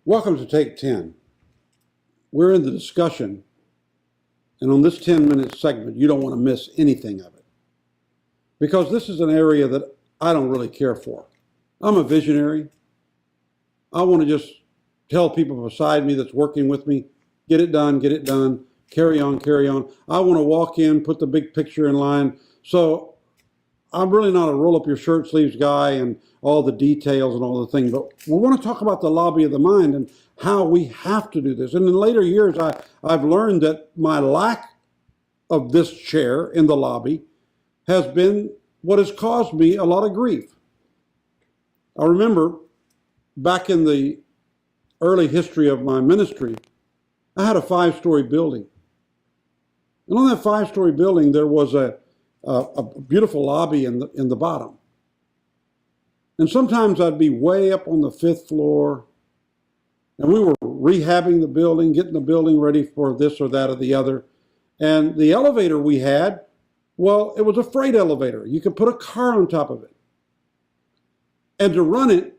Welcome to Take 10. We're in the discussion, and on this 10-minute segment, you don't want to miss anything of it. Because this is an area that I don't really care for. I'm a visionary. I want to just tell people beside me that's working with me, get it done, carry on, carry on. I want to walk in, put the big picture in line. So I'm really not a roll up your shirt sleeves guy and all the details and all the things, but we want to talk about the lobby of the mind and how we have to do this. And in later years, I've learned that my lack of this chair in the lobby has been what has caused me a lot of grief. I remember back in the early history of my ministry, I had a 5-story building. And on that 5-story building, there was a beautiful lobby in the bottom. And sometimes I'd be way up on the 5th floor, and we were rehabbing the building, getting the building ready for this or that or the other. And the elevator we had, well, it was a freight elevator. You could put a car on top of it. And to run it,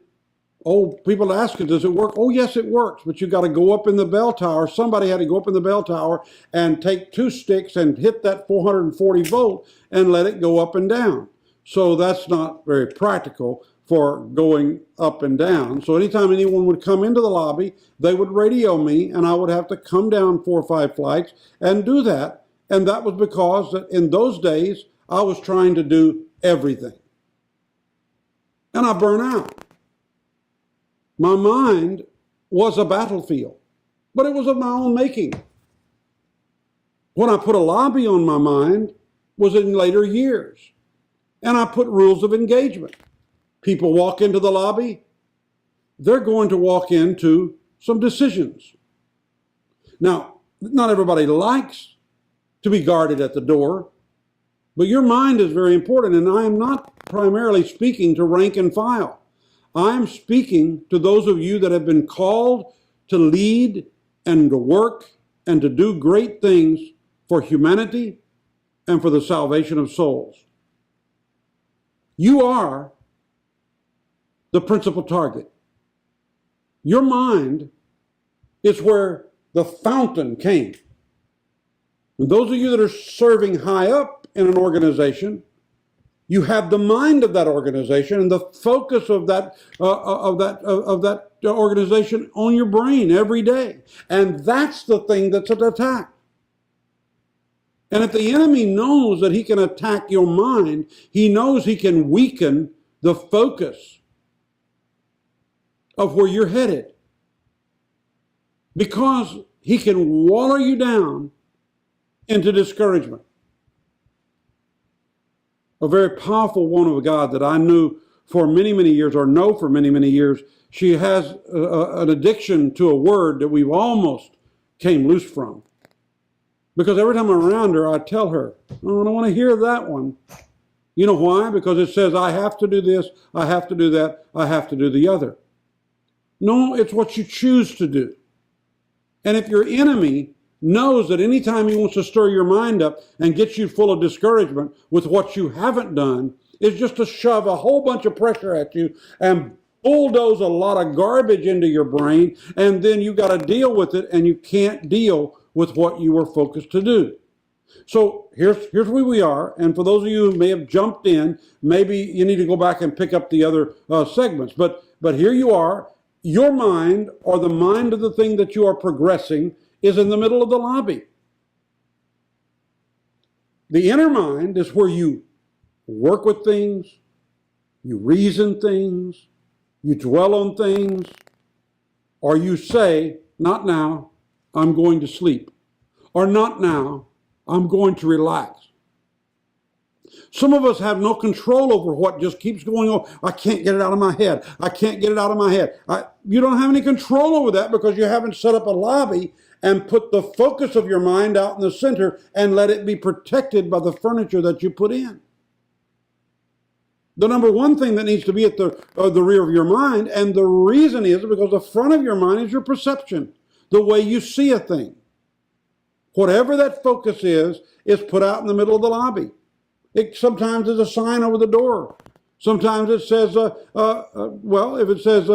people ask, does it work? Oh, yes, it works. But you got to go up in the bell tower. Somebody had to go up in the bell tower and take 2 sticks and hit that 440 volt and let it go up and down. So that's not very practical for going up and down. So anytime anyone would come into the lobby, they would radio me, and I would have to come down 4 or 5 flights and do that. And that was because in those days, I was trying to do everything. And I burn out. My mind was a battlefield, but it was of my own making. When I put a lobby on my mind was in later years, and I put rules of engagement. People walk into the lobby, they're going to walk into some decisions. Now, not everybody likes to be guarded at the door, but your mind is very important, and I am not primarily speaking to rank and file. I'm speaking to those of you that have been called to lead and to work and to do great things for humanity and for the salvation of souls. You are the principal target. Your mind is where the fountain came. And those of you that are serving high up in an organization, you have the mind of that organization and the focus of that organization on your brain every day. And that's the thing that's an attack. And if the enemy knows that he can attack your mind, he knows he can weaken the focus of where you're headed. Because he can wallow you down into discouragement. A very powerful woman of God that I knew for many, many years, or know for many, many years, she has an addiction to a word that we've almost came loose from. Because every time I'm around her, I tell her, oh, I don't want to hear that one. You know why? Because it says, I have to do this, I have to do that, I have to do the other. No, it's what you choose to do. And if your enemy knows that anytime he wants to stir your mind up and get you full of discouragement with what you haven't done, is just to shove a whole bunch of pressure at you and bulldoze a lot of garbage into your brain, and then you got to deal with it, and you can't deal with what you were focused to do. So here's where we are, and for those of you who may have jumped in, maybe you need to go back and pick up the other segments. But here you are. Your mind, or the mind of the thing that you are progressing, is in the middle of the lobby. The inner mind is where you work with things, you reason things, you dwell on things, or you say, not now, I'm going to sleep. Or not now, I'm going to relax. Some of us have no control over what just keeps going on. I can't get it out of my head. I can't get it out of my head. You don't have any control over that because you haven't set up a lobby and put the focus of your mind out in the center and let it be protected by the furniture that you put in. The number one thing that needs to be at the rear of your mind, and the reason is because the front of your mind is your perception, the way you see a thing. Whatever that focus is put out in the middle of the lobby. It sometimes is a sign over the door. Sometimes it says, well, if it says,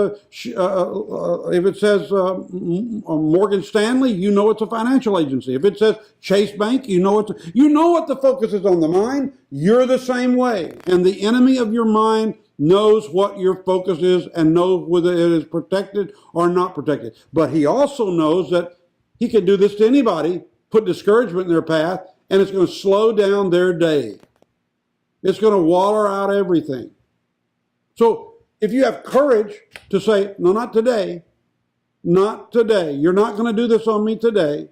Morgan Stanley, you know it's a financial agency. If it says Chase Bank, you know what the focus is on the mind. You're the same way, and the enemy of your mind knows what your focus is and knows whether it is protected or not protected. But he also knows that he can do this to anybody, put discouragement in their path, and it's going to slow down their day. It's going to water out everything. So if you have courage to say, no, not today, not today. You're not going to do this on me today.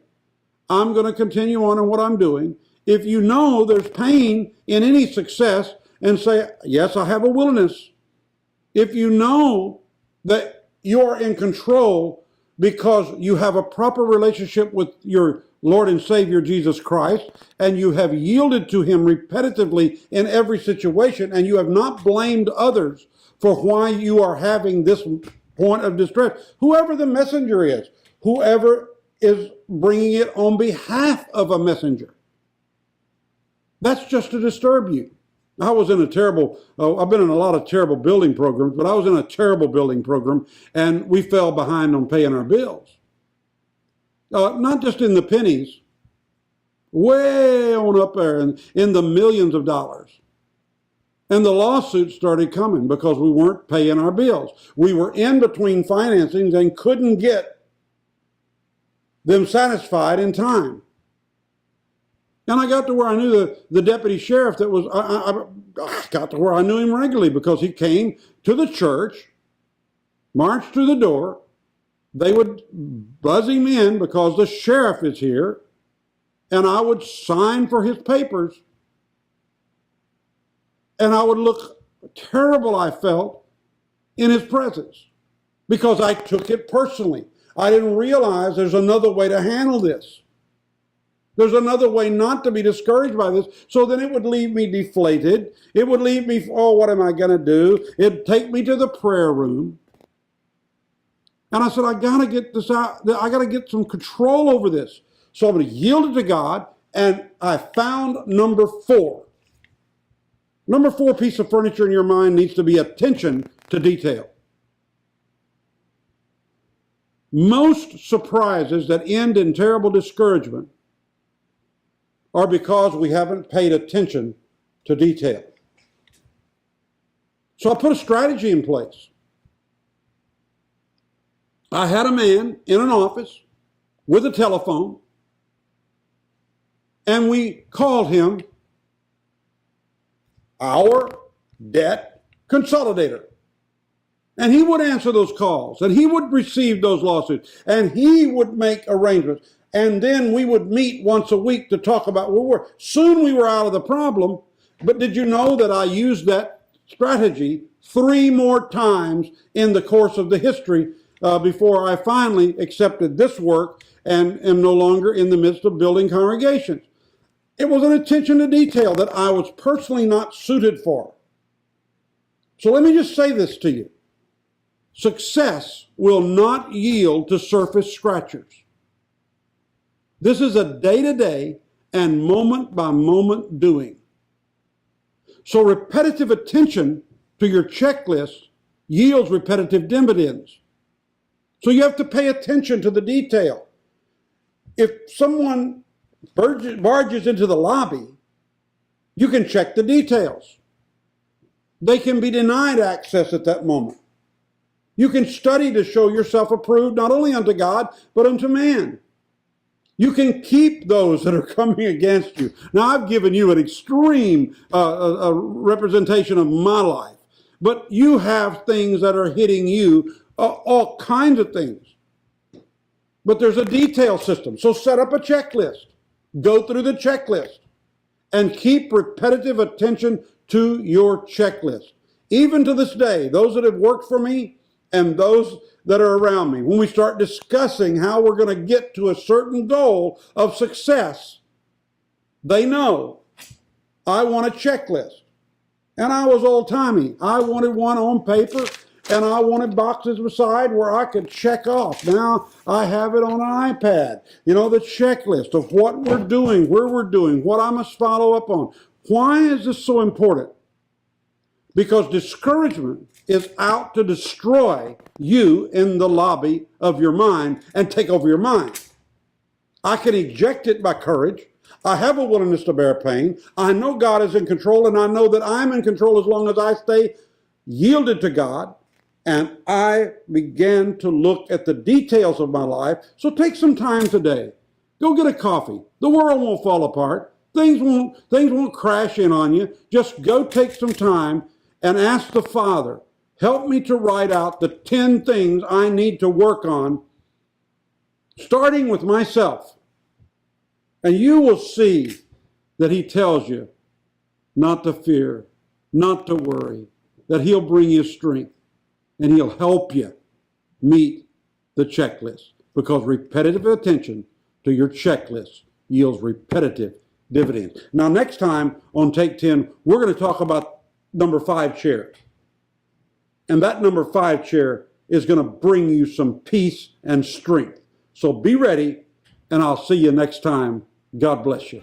I'm going to continue on in what I'm doing. If you know there's pain in any success and say, yes, I have a willingness. If you know that you're in control because you have a proper relationship with your Lord and Savior Jesus Christ, and you have yielded to Him repetitively in every situation, and you have not blamed others for why you are having this point of distress, whoever the messenger is, whoever is bringing it on behalf of a messenger, that's just to disturb you. I was in a terrible, I've been in a lot of terrible building programs, but I was in a terrible building program, and we fell behind on paying our bills. Not just in the pennies, way on up there in the millions of dollars. And the lawsuits started coming because we weren't paying our bills. We were in between financings and couldn't get them satisfied in time. And I got to where I knew the deputy sheriff that was, I got to where I knew him regularly because he came to the church, marched through the door. They would buzz him in because the sheriff is here, and I would sign for his papers. And I would look terrible, I felt, in his presence because I took it personally. I didn't realize there's another way to handle this. There's another way not to be discouraged by this. So then it would leave me deflated. It would leave me, oh, what am I going to do? It'd take me to the prayer room. And I said, I got to get this out. I got to get some control over this. So I'm going to yield it to God. And I found number 4. Number 4 piece of furniture in your mind needs to be attention to detail. Most surprises that end in terrible discouragement are because we haven't paid attention to detail. So I put a strategy in place. I had a man in an office with a telephone, and we called him our debt consolidator. And he would answer those calls, and he would receive those lawsuits, and he would make arrangements. And then we would meet once a week to talk about where we were. Soon we were out of the problem, but did you know that I used that strategy 3 more times in the course of the history before I finally accepted this work and am no longer in the midst of building congregations? It was an attention to detail that I was personally not suited for. So let me just say this to you. Success will not yield to surface scratchers. This is a day-to-day and moment-by-moment doing. So repetitive attention to your checklist yields repetitive dividends. So you have to pay attention to the detail. If someone barges into the lobby, you can check the details. They can be denied access at that moment. You can study to show yourself approved not only unto God, but unto man. You can keep those that are coming against you. Now, I've given you an extreme representation of my life, but you have things that are hitting you, all kinds of things. But there's a detail system. So set up a checklist. Go through the checklist and keep repetitive attention to your checklist. Even to this day, those that have worked for me and those that are around me, when we start discussing how we're going to get to a certain goal of success, they know I want a checklist. And I was old-timey. I wanted one on paper, and I wanted boxes beside where I could check off. Now I have it on an iPad. You know, the checklist of what we're doing, where we're doing, what I must follow up on. Why is this so important? because discouragement is out to destroy you in the lobby of your mind and take over your mind. I can eject it by courage. I have a willingness to bear pain. I know God is in control, and I know that I'm in control as long as I stay yielded to God. And I began to look at the details of my life. So take some time today. Go get a coffee. The world won't fall apart. Things won't crash in on you. Just go take some time and ask the Father, help me to write out the 10 things I need to work on, starting with myself. And you will see that he tells you not to fear, not to worry, that he'll bring you strength, and he'll help you meet the checklist, because repetitive attention to your checklist yields repetitive dividends. Now, next time on Take 10, we're going to talk about number 5 chair. And that number 5 chair is going to bring you some peace and strength. So be ready, and I'll see you next time. God bless you.